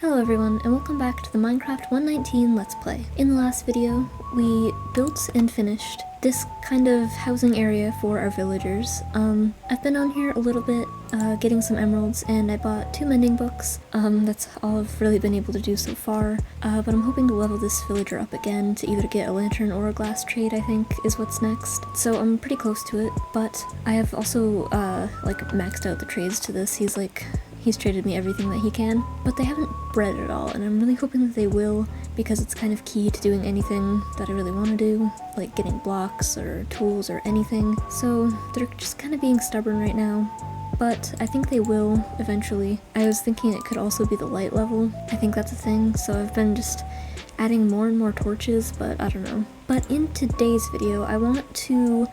Hello everyone, and welcome back to the Minecraft 119 Let's Play. In the last video, we built and finished this kind of housing area for our villagers. I've been on here a little bit, getting some emeralds, and I bought 2 mending books. That's all I've really been able to do so far, but I'm hoping to level this villager up again to either get a lantern or a glass trade, I think, is what's next. So I'm pretty close to it, but I have also, maxed out the trades to this. He's traded me everything that he can, but they haven't bred at all, and I'm really hoping that they will, because it's kind of key to doing anything that I really want to do, like getting blocks or tools or anything. So they're just kind of being stubborn right now, but I think they will eventually. I was thinking it could also be the light level. I think that's a thing, so I've been just adding more and more torches, but I don't know. But in today's video, I want to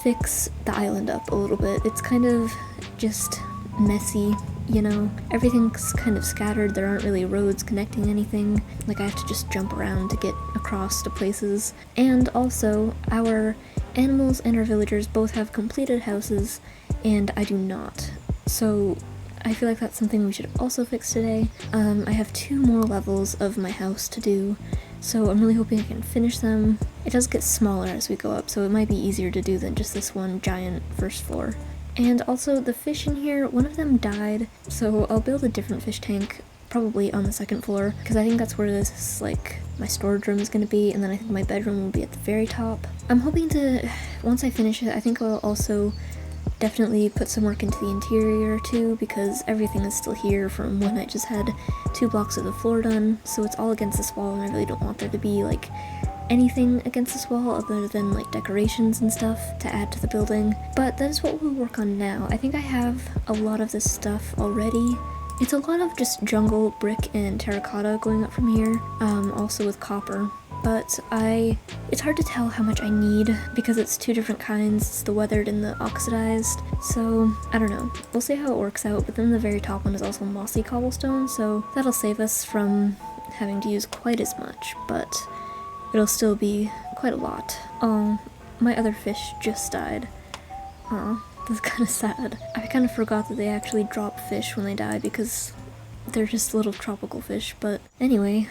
fix the island up a little bit. It's kind of just messy. You know, everything's kind of scattered, there aren't really roads connecting anything, like I have to just jump around to get across to places. And also, our animals and our villagers both have completed houses, and I do not. So I feel like that's something we should also fix today. I have 2 more levels of my house to do, so I'm really hoping I can finish them. It does get smaller as we go up, so it might be easier to do than just this one giant first floor. And also, the fish in here, one of them died, so I'll build a different fish tank, probably on the 2nd floor, because I think that's where this, my storage room is going to be, and then I think my bedroom will be at the very top. I'm hoping to, once I finish it, I think I'll also definitely put some work into the interior too, because everything is still here from when I just had 2 blocks of the floor done, so it's all against this wall, and I really don't want there to be, anything against this wall other than decorations and stuff to add to the building. But that is what we'll work on now. I think I have a lot of this stuff already. It's a lot of just jungle, brick, and terracotta going up from here, also with copper. But it's hard to tell how much I need because it's 2 different kinds. It's the weathered and the oxidized. So I don't know. We'll see how it works out. But then the very top one is also mossy cobblestone, so that'll save us from having to use quite as much. But it'll still be quite a lot. Oh, my other fish just died. Aw, that's kind of sad. I kind of forgot that they actually drop fish when they die because they're just little tropical fish, but anyway.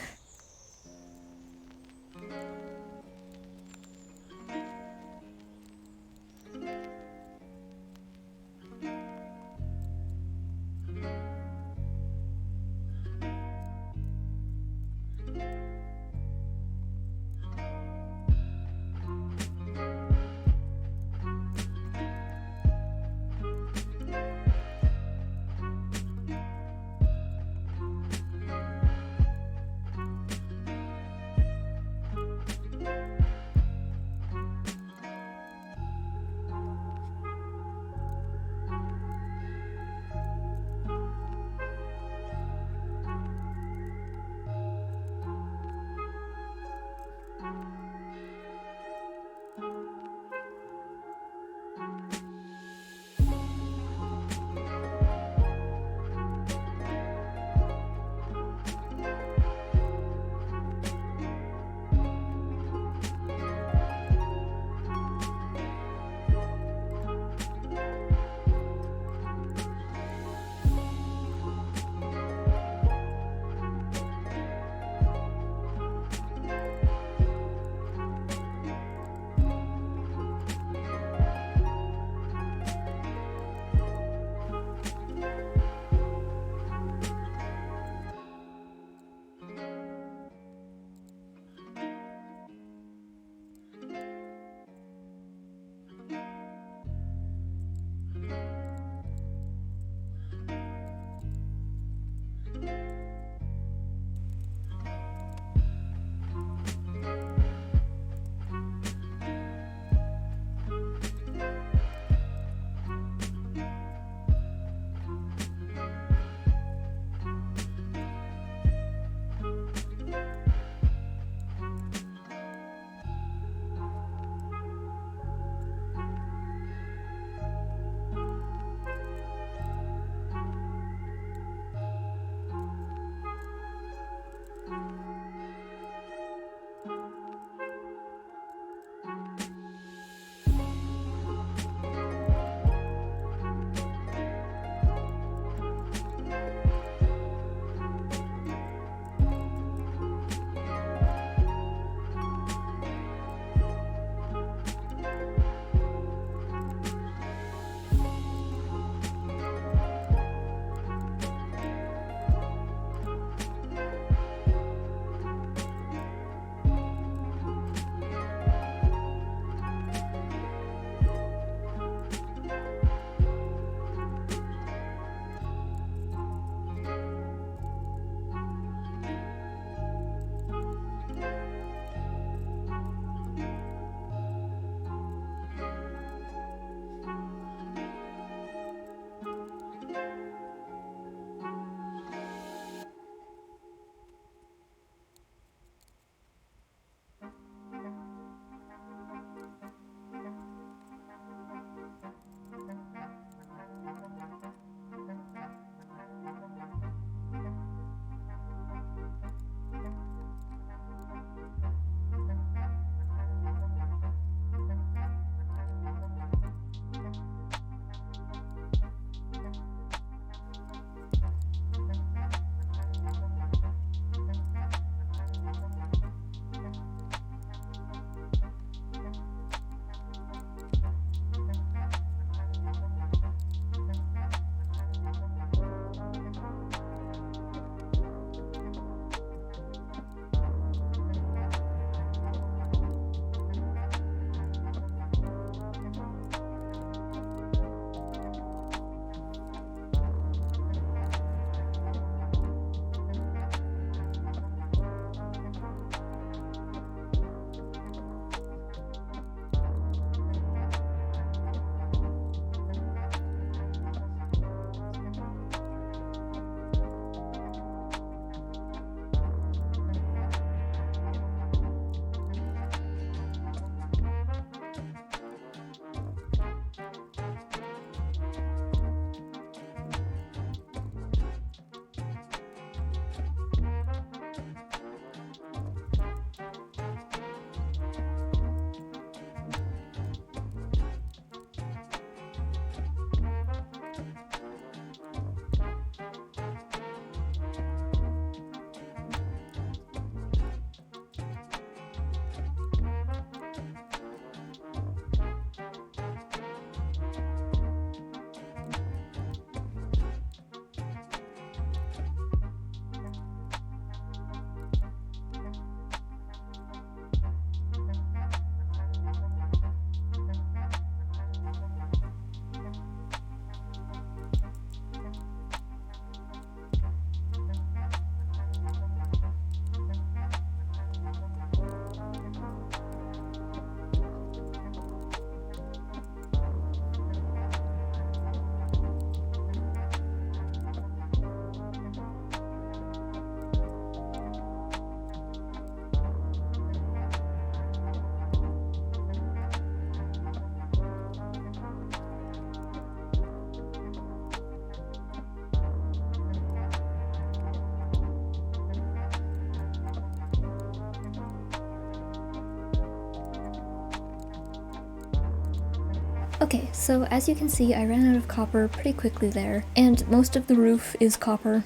Okay, so as you can see, I ran out of copper pretty quickly there, and most of the roof is copper,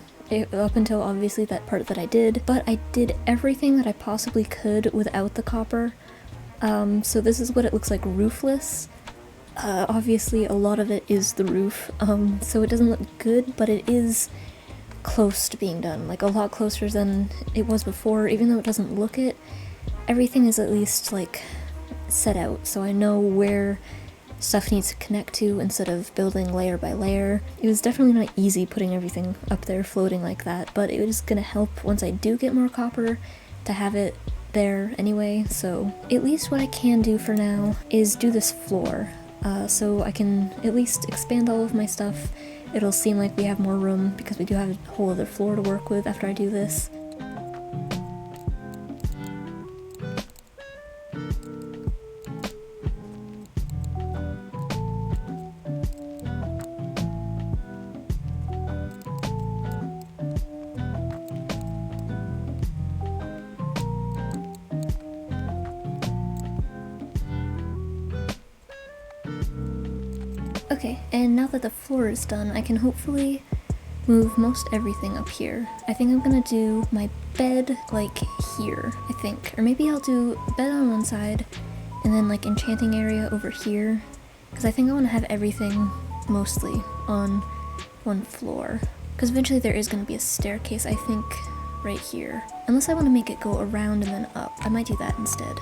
up until obviously that part that I did, but I did everything that I possibly could without the copper. So this is what it looks like roofless. Obviously a lot of it is the roof, so it doesn't look good, but it is close to being done, like a lot closer than it was before. Even though it doesn't look it, everything is at least like set out, so I know where stuff needs to connect to instead of building layer by layer. It was definitely not easy putting everything up there floating like that, but it was gonna help once I do get more copper to have it there anyway. So at least what I can do for now is do this floor, so I can at least expand all of my stuff. It'll seem like we have more room because we do have a whole other floor to work with after I do this. Okay, and now that the floor is done, I can hopefully move most everything up here. I think I'm gonna do my bed like here, I think. Or maybe I'll do bed on one side and then like enchanting area over here, because I think I want to have everything mostly on one floor. Because eventually there is going to be a staircase, I think, right here. Unless I want to make it go around and then up. I might do that instead.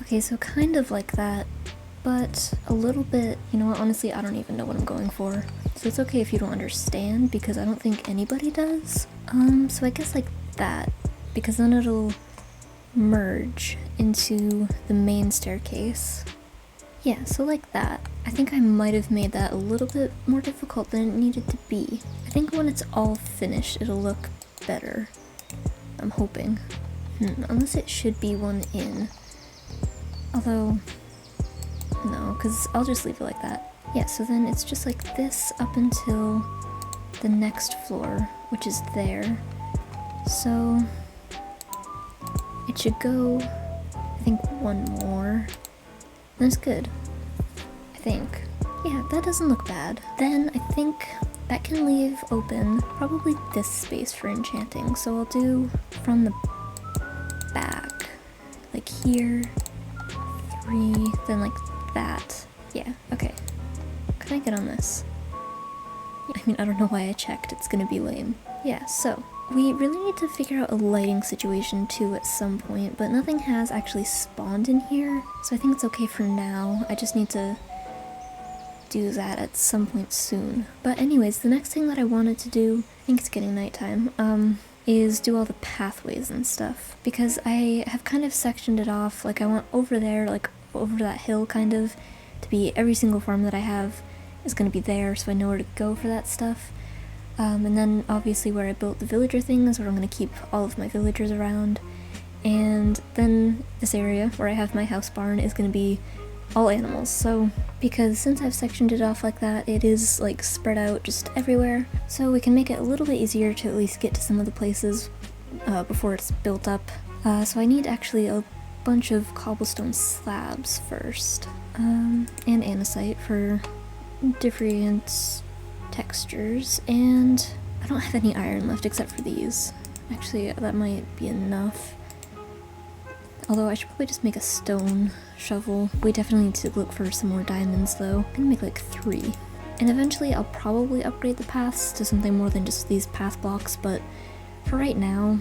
Okay, so kind of like that, but a little bit, you know what, honestly I don't even know what I'm going for. So it's okay if you don't understand, because I don't think anybody does. So I guess like that, because then it'll merge into the main staircase. Yeah, so like that. I think I might have made that a little bit more difficult than it needed to be. I think when it's all finished, it'll look better. I'm hoping. Unless it should be one in. Although, no, because I'll just leave it like that. Yeah, so then it's just like this up until the next floor, which is there. So it should go, I think, one more. That's good, I think. Yeah, that doesn't look bad. Then I think that can leave open probably this space for enchanting. So I'll do from the back, like here, 3, then like that. Yeah, okay. Can I get on this? I mean, I don't know why I checked, it's gonna be lame. Yeah, so we really need to figure out a lighting situation too at some point, but nothing has actually spawned in here, so I think it's okay for now. I just need to do that at some point soon. But anyways, the next thing that I wanted to do, I think it's getting nighttime, is do all the pathways and stuff, because I have kind of sectioned it off. Like I want over there, like over that hill kind of, to be every single farm that I have is going to be there, so I know where to go for that stuff. And then obviously where I built the villager thing is where I'm going to keep all of my villagers around. And then this area where I have my house barn is going to be all animals. So because since I've sectioned it off like that, it is like spread out just everywhere, so we can make it a little bit easier to at least get to some of the places before it's built up. So I need actually a bunch of cobblestone slabs first, and andesite for different textures, and I don't have any iron left except for these. Actually, that might be enough. Although I should probably just make a stone shovel. We definitely need to look for some more diamonds though. I'm gonna make like 3. And eventually I'll probably upgrade the paths to something more than just these path blocks, but for right now,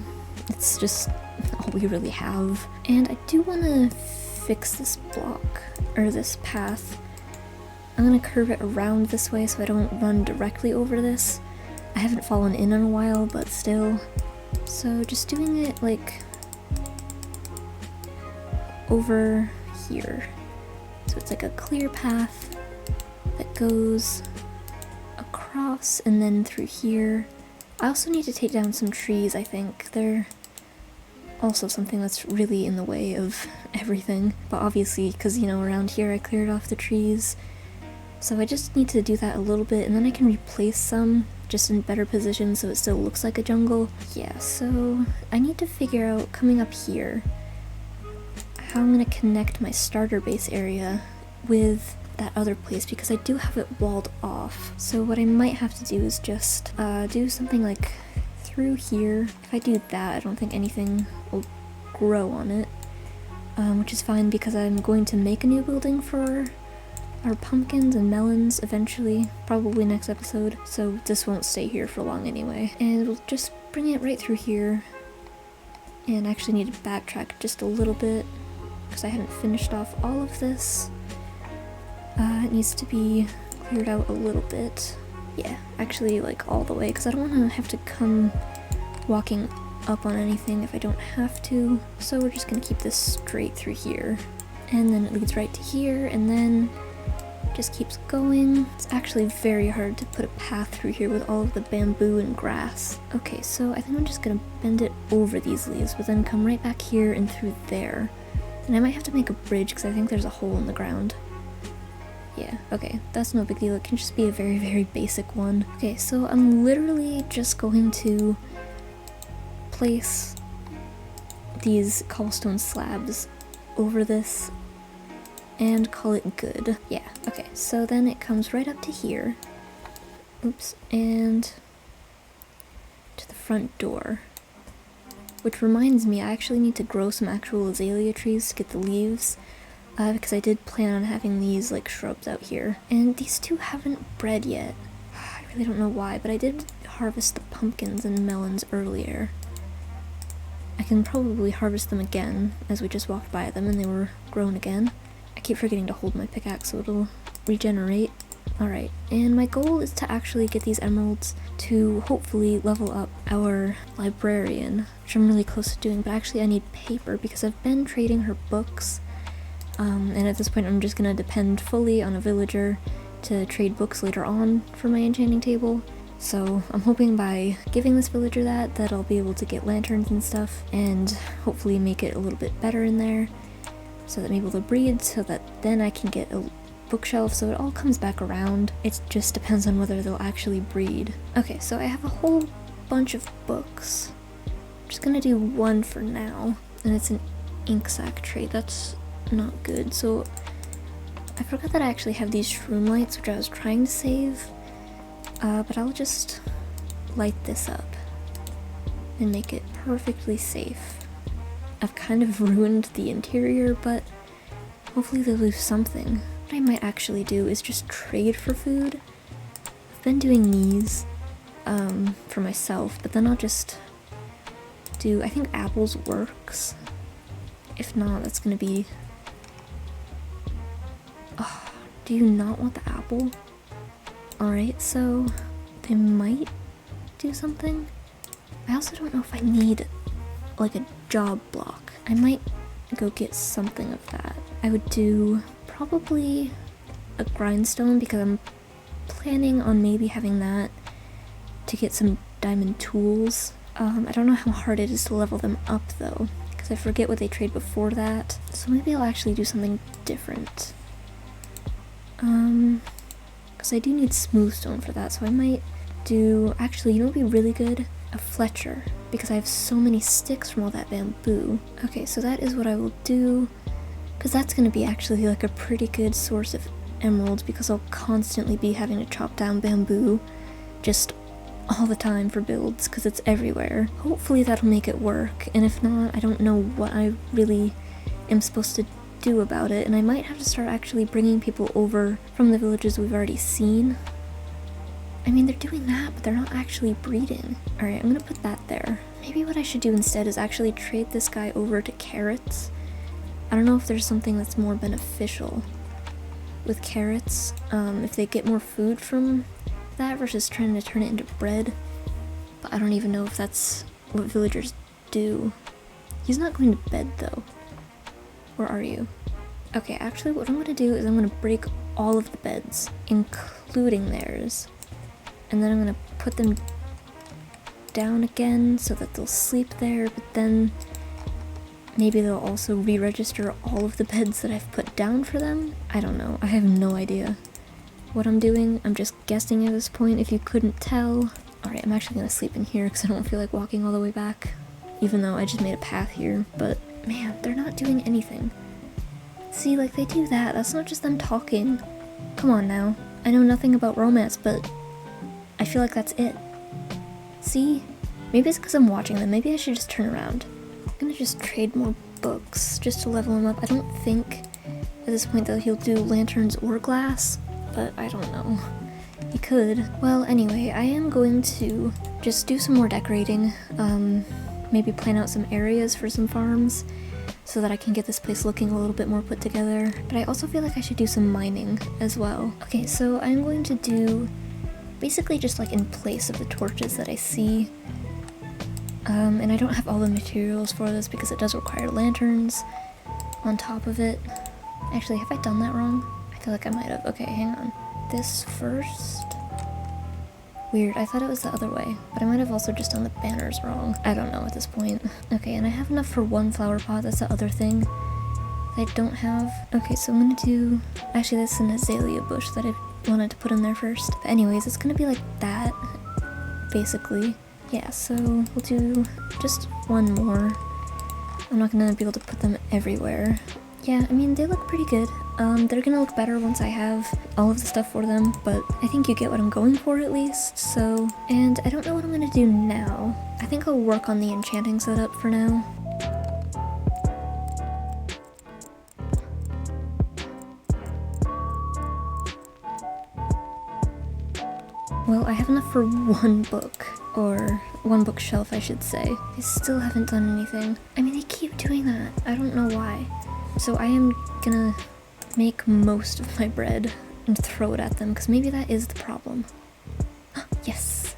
it's just all we really have. And I do want to fix this block, or this path. I'm gonna curve it around this way so I don't run directly over this. I haven't fallen in a while, but still. So just doing it like over here. So it's like a clear path that goes across and then through here. I also need to take down some trees, I think. They're also something that's really in the way of everything. But obviously, because, you know, around here I cleared off the trees. So I just need to do that a little bit, and then I can replace some just in better position so it still looks like a jungle. Yeah, so I need to figure out, coming up here, how I'm gonna connect my starter base area with that other place, because I do have it walled off. So what I might have to do is just do something like through here. If I do that, I don't think anything will grow on it, which is fine because I'm going to make a new building for our pumpkins and melons eventually, probably next episode, so this won't stay here for long anyway. And we'll just bring it right through here, and actually need to backtrack just a little bit because I hadn't finished off all of this. It needs to be cleared out a little bit. Yeah, actually like all the way, because I don't want to have to come walking up on anything if I don't have to. So we're just gonna keep this straight through here, and then it leads right to here, and then just keeps going. It's actually very hard to put a path through here with all of the bamboo and grass. Okay, so I think I'm just gonna bend it over these leaves, but then come right back here and through there. And I might have to make a bridge because I think there's a hole in the ground. Yeah, okay, that's no big deal. It can just be a very, very basic one. Okay, so I'm literally just going to place these cobblestone slabs over this and call it good. Yeah, okay, so then it comes right up to here. Oops, and to the front door. Which reminds me, I actually need to grow some actual azalea trees to get the leaves, because I did plan on having these like shrubs out here. And these two haven't bred yet. I really don't know why, but I did harvest the pumpkins and melons earlier. I can probably harvest them again, as we just walked by them and they were grown again. I keep forgetting to hold my pickaxe so it'll regenerate. Alright, and my goal is to actually get these emeralds to hopefully level up our librarian, which I'm really close to doing, but actually I need paper because I've been trading her books, and at this point I'm just gonna depend fully on a villager to trade books later on for my enchanting table. So I'm hoping by giving this villager that I'll be able to get lanterns and stuff, and hopefully make it a little bit better in there, so that I'm able to breed, so that then I can get a bookshelf, so it all comes back around. It just depends on whether they'll actually breed. Okay, so I have a whole bunch of books. I'm just gonna do one for now, and it's an ink sac trade. That's not good. So I forgot that I actually have these shroom lights, which I was trying to save, but I'll just light this up and make it perfectly safe. I've kind of ruined the interior, but hopefully they'll do something. What I might actually do is just trade for food. I've been doing these for myself, but then I'll just do, I think apples works. If not, that's gonna be... Oh, do you not want the apple? Alright, so they might do something. I also don't know if I need like a job block. I might go get something of that. I would do probably a grindstone because I'm planning on maybe having that to get some diamond tools. I don't know how hard it is to level them up though, because I forget what they trade before that. So maybe I'll actually do something different. Because I do need smooth stone for that, so I might do, actually, you know what would be really good? A Fletcher, because I have so many sticks from all that bamboo. Okay, so that is what I will do, because that's going to be actually like a pretty good source of emeralds, because I'll constantly be having to chop down bamboo just all the time for builds, because it's everywhere. Hopefully that'll make it work, and if not, I don't know what I really am supposed to do about it, and I might have to start actually bringing people over from the villages we've already seen. I mean, they're doing that, but they're not actually breeding. Alright, I'm gonna put that there. Maybe what I should do instead is actually trade this guy over to carrots. I don't know if there's something that's more beneficial with carrots, if they get more food from that versus trying to turn it into bread. But I don't even know if that's what villagers do. He's not going to bed though. Or are you? Okay, actually what I'm gonna do is I'm gonna break all of the beds, including theirs. And then I'm gonna put them down again so that they'll sleep there, but then maybe they'll also re-register all of the beds that I've put down for them? I don't know. I have no idea what I'm doing. I'm just guessing at this point, if you couldn't tell. Alright, I'm actually gonna sleep in here because I don't feel like walking all the way back. Even though I just made a path here, but man, they're not doing anything. See, like, they do that. That's not just them talking. Come on now. I know nothing about romance, but I feel like that's it. See? Maybe it's because I'm watching them. Maybe I should just turn around. I'm gonna just trade more books just to level him up. I don't think at this point that he'll do lanterns or glass, but I don't know. He could. Well, anyway, I am going to just do some more decorating. Maybe plan out some areas for some farms so that I can get this place looking a little bit more put together. But I also feel like I should do some mining as well. Okay, so I'm going to do basically just like in place of the torches that I see. And I don't have all the materials for this because it does require lanterns on top of it. Actually, have I done that wrong? I feel like I might have. Okay, hang on. This first. Weird, I thought it was the other way, but I might have also just done the banners wrong. I don't know at this point. Okay, and I have enough for one flower pot. That's the other thing that I don't have. Okay, so I'm gonna do... Actually, that's an azalea bush that I wanted to put in there first. But anyways, it's gonna be like that, basically. Yeah, so we'll do just one more. I'm not gonna be able to put them everywhere. Yeah, I mean, they look pretty good. They're gonna look better once I have all of the stuff for them, but I think you get what I'm going for at least, so... And I don't know what I'm gonna do now. I think I'll work on the enchanting setup for now. Well, I have enough for one book, or one bookshelf I should say. I still haven't done anything. I mean, they keep doing that. I don't know why. So I am gonna make most of my bread and throw it at them, because maybe that is the problem. Yes!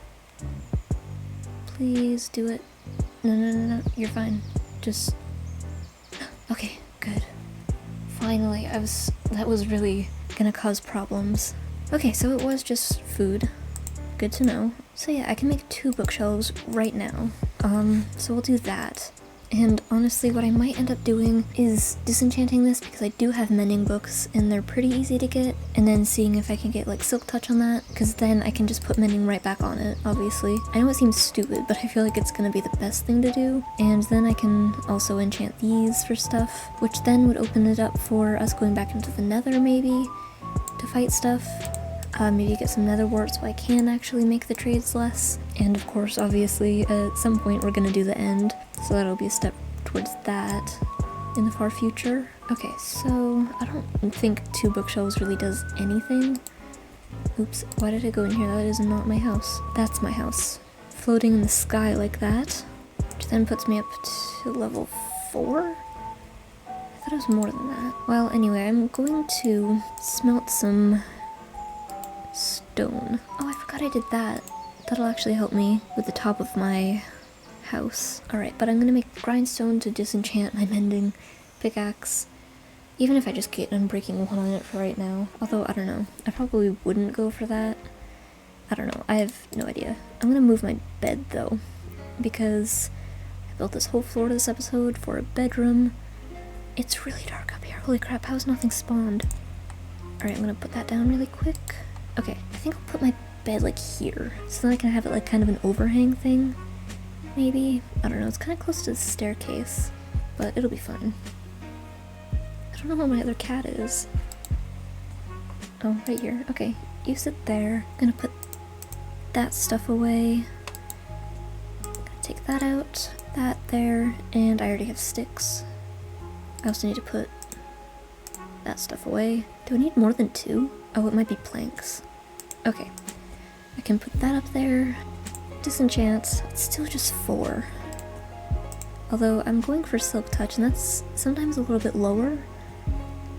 Please do it. No, you're fine. Just... Okay, good. Finally, that was really gonna cause problems. Okay, so it was just food. Good to know. So yeah, I can make 2 bookshelves right now. So we'll do that. And honestly, what I might end up doing is disenchanting this because I do have mending books and they're pretty easy to get, and then seeing if I can get like silk touch on that, because then I can just put mending right back on it, obviously. I know it seems stupid, but I feel like it's gonna be the best thing to do. And then I can also enchant these for stuff, which then would open it up for us going back into the nether maybe to fight stuff. Maybe get some nether wart so I can actually make the trades less. And of course, obviously, at some point we're gonna do the end, so that'll be a step towards that in the far future. Okay, so I don't think 2 bookshelves really does anything. Oops, why did I go in here? That is not my house. That's my house. Floating in the sky like that, which then puts me up to level 4? I thought it was more than that. Well, anyway, I'm going to smelt some stone. Oh, I forgot I did that. That'll actually help me with the top of my house. Alright, but I'm gonna make grindstone to disenchant my mending pickaxe. Even if I just get unbreaking 1 on it for right now. Although, I don't know. I probably wouldn't go for that. I don't know. I have no idea. I'm gonna move my bed though, because I built this whole floor to this episode for a bedroom. It's really dark up here. Holy crap, how's nothing spawned? Alright, I'm gonna put that down really quick. Okay, I think I'll put my bed like here, so then I can have it like kind of an overhang thing. Maybe? I don't know, it's kind of close to the staircase, but it'll be fun. I don't know where my other cat is. Oh, right here. Okay, you sit there. I'm gonna put that stuff away. Gonna take that out, that there, and I already have sticks. I also need to put that stuff away. Do I need more than 2? Oh, it might be planks. Okay. I can put that up there. Disenchant. It's still just 4. Although I'm going for silk touch, and that's sometimes a little bit lower.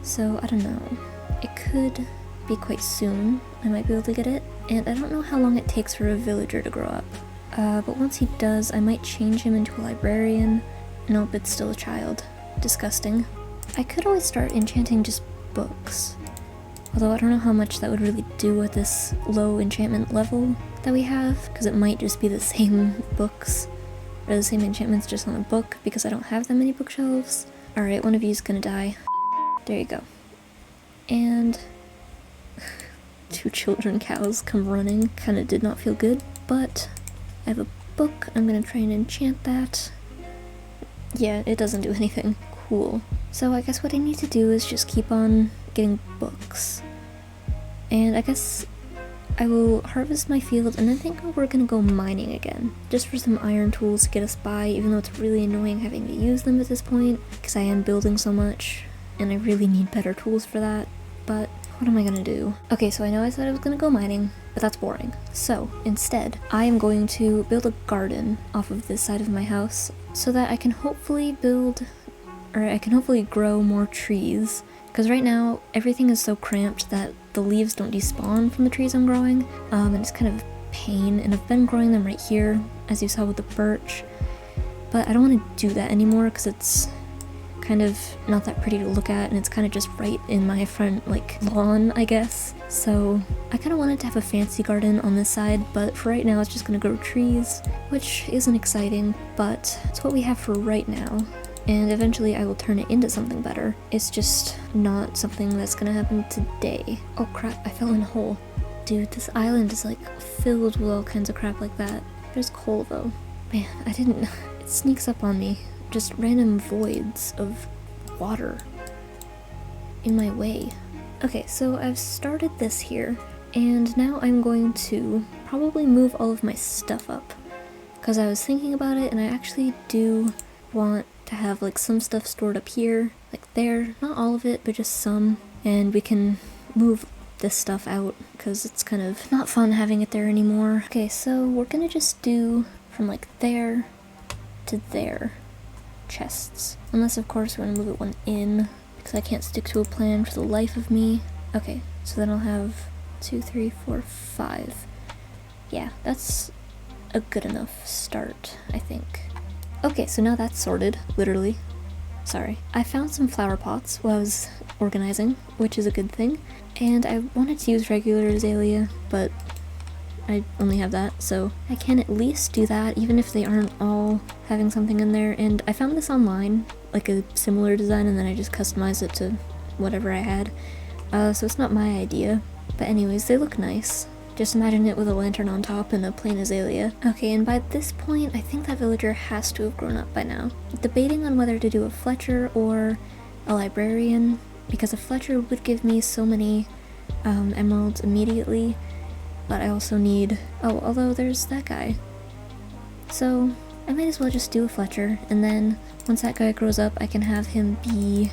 So, I don't know. It could be quite soon. I might be able to get it. And I don't know how long it takes for a villager to grow up. But once he does, I might change him into a librarian. Nope, it's still a child. Disgusting. I could always start enchanting just books. Although I don't know how much that would really do with this low enchantment level that we have, because it might just be the same books, or the same enchantments just on a book, because I don't have that many bookshelves. Alright, one of you is gonna die. There you go. And 2 children cows come running. Kinda did not feel good, but I have a book. I'm gonna try and enchant that. Yeah, it doesn't do anything. Cool. So I guess what I need to do is just keep on getting books. And I guess I will harvest my field, and I think we're gonna go mining again. Just for some iron tools to get us by, even though it's really annoying having to use them at this point, because I am building so much, and I really need better tools for that. But what am I gonna do? Okay, so I know I said I was gonna go mining, but that's boring. So instead, I am going to build a garden off of this side of my house so that I can hopefully grow more trees. Because right now, everything is so cramped that the leaves don't despawn from the trees I'm growing, and it's kind of a pain, and I've been growing them right here, as you saw with the birch, but I don't want to do that anymore because it's kind of not that pretty to look at, and it's kind of just right in my front, like, lawn, I guess. So I kind of wanted to have a fancy garden on this side, but for right now it's just gonna grow trees, which isn't exciting, but it's what we have for right now. And eventually I will turn it into something better. It's just not something that's gonna happen today. Oh crap, I fell in a hole. Dude, this island is like filled with all kinds of crap like that. There's coal though. Man, it sneaks up on me. Just random voids of water in my way. Okay, so I've started this here, and now I'm going to probably move all of my stuff up. Because I was thinking about it, and I actually do want to have like some stuff stored up here, like there, not all of it, but just some, and we can move this stuff out because it's kind of not fun having it there anymore. Okay, so we're gonna just do from like there to there chests, unless of course we're gonna move it one in because I can't stick to a plan for the life of me. Okay, so then I'll have 2, 3, 4, 5. Yeah, that's a good enough start, I think. Okay, so now that's sorted, literally. Sorry. I found some flower pots while I was organizing, which is a good thing, and I wanted to use regular azalea, but I only have that, so I can at least do that, even if they aren't all having something in there. And I found this online, like a similar design, and then I just customized it to whatever I had. So it's not my idea, but anyways, they look nice. Just imagine it with a lantern on top and a plain azalea. Okay, and by this point, I think that villager has to have grown up by now. Debating on whether to do a Fletcher or a librarian, because a Fletcher would give me so many emeralds immediately, but I also need... oh, although there's that guy. So I might as well just do a Fletcher, and then once that guy grows up, I can have him be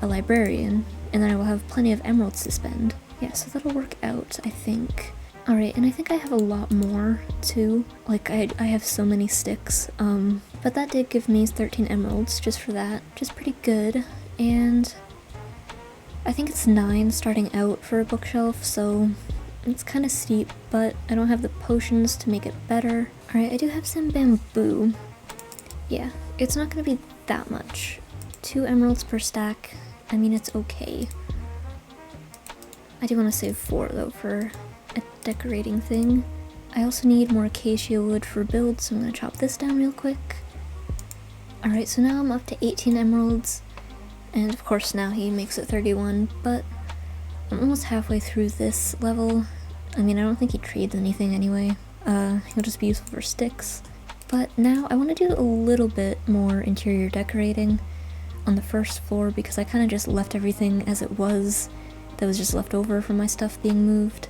a librarian, and then I will have plenty of emeralds to spend. Yeah, so that'll work out, I think. Alright, and I think I have a lot more, too. Like, I have so many sticks, but that did give me 13 emeralds just for that, which is pretty good, and I think it's 9 starting out for a bookshelf, so it's kind of steep, but I don't have the potions to make it better. Alright, I do have some bamboo. Yeah, it's not gonna be that much. 2 emeralds per stack, I mean, it's okay. I do want to save 4, though, for a decorating thing. I also need more acacia wood for build, so I'm gonna chop this down real quick. Alright, so now I'm up to 18 emeralds, and of course now he makes it 31, but I'm almost halfway through this level. I mean, I don't think he trades anything anyway. He'll just be useful for sticks. But now I want to do a little bit more interior decorating on the first floor, because I kind of just left everything as it was that was just left over from my stuff being moved.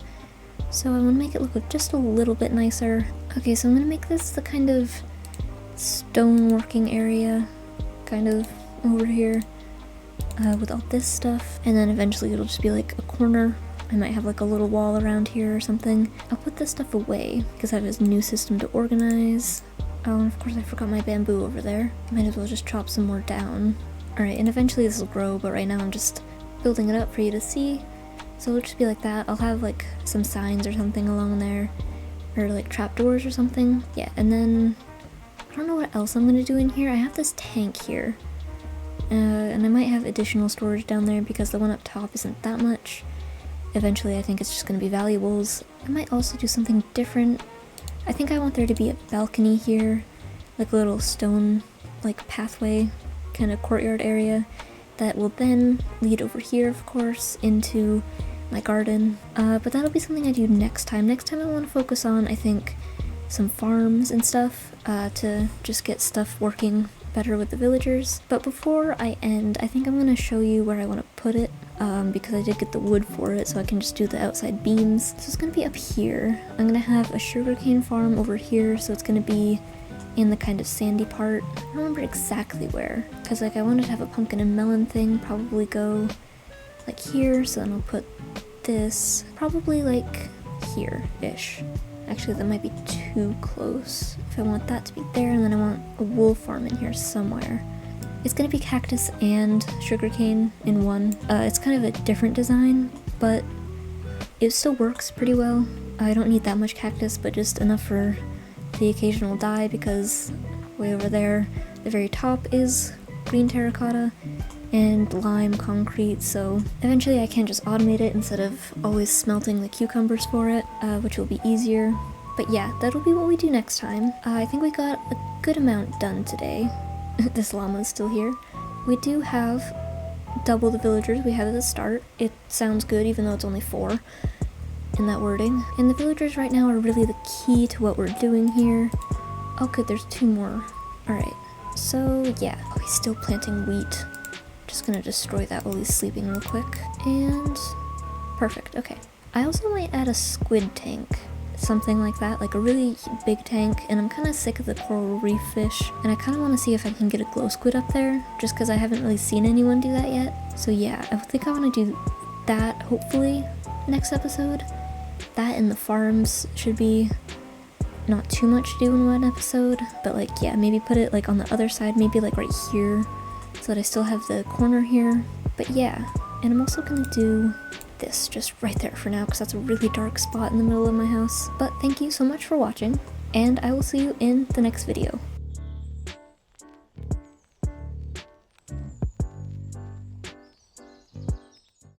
So I want to make it look just a little bit nicer. Okay, so I'm going to make this the kind of stoneworking area, kind of over here, with all this stuff. And then eventually it'll just be like a corner. I might have like a little wall around here or something. I'll put this stuff away because I have a new system to organize. Oh, and of course I forgot my bamboo over there. Might as well just chop some more down. Alright, and eventually this will grow, but right now I'm just building it up for you to see. So it'll just be like that. I'll have like some signs or something along there, or like trapdoors or something. Yeah, and then I don't know what else I'm gonna do in here. I have this tank here, and I might have additional storage down there because the one up top isn't that much. eventually I think it's just gonna be valuables. I might also do something different. I think I want there to be a balcony here, like a little stone, like pathway, kind of courtyard area that will then lead over here, of course, into my garden. But that'll be something I do next time. Next time I want to focus on, I think, some farms and stuff to just get stuff working better with the villagers. But before I end, I think I'm going to show you where I want to put it because I did get the wood for it, so I can just do the outside beams. So it's going to be up here. I'm going to have a sugarcane farm over here, so it's going to be in the kind of sandy part. I don't remember exactly where, because like I wanted to have a pumpkin and melon thing probably go like here, so then I'll put this probably like here-ish. Actually, that might be too close if I want that to be there, and then I want a wool farm in here somewhere. It's gonna be cactus and sugarcane in one. It's kind of a different design, but it still works pretty well. I don't need that much cactus, but just enough for the occasional dye, because way over there, the very top is green terracotta and lime concrete, so eventually I can just automate it instead of always smelting the cucumbers for it, which will be easier. But yeah, that'll be what we do next time. I think we got a good amount done today. This llama is still here. We do have double the villagers we had at the start. It sounds good even though it's only 4 in that wording. And the villagers right now are really the key to what we're doing here. Oh good, there's 2 more. Alright, so yeah. Oh, he's still planting wheat. Just gonna destroy that while he's sleeping real quick. And perfect, okay. I also might add a squid tank. Something like that, like a really big tank, and I'm kind of sick of the coral reef fish, and I kind of want to see if I can get a glow squid up there, just because I haven't really seen anyone do that yet. So yeah, I think I want to do that, hopefully, next episode. That and the farms should be not too much to do in one episode, but like, yeah, maybe put it like on the other side, maybe like right here, so that I still have the corner here. But yeah, and I'm also gonna do this just right there for now, because that's a really dark spot in the middle of my house. But thank you so much for watching, and I will see you in the next video.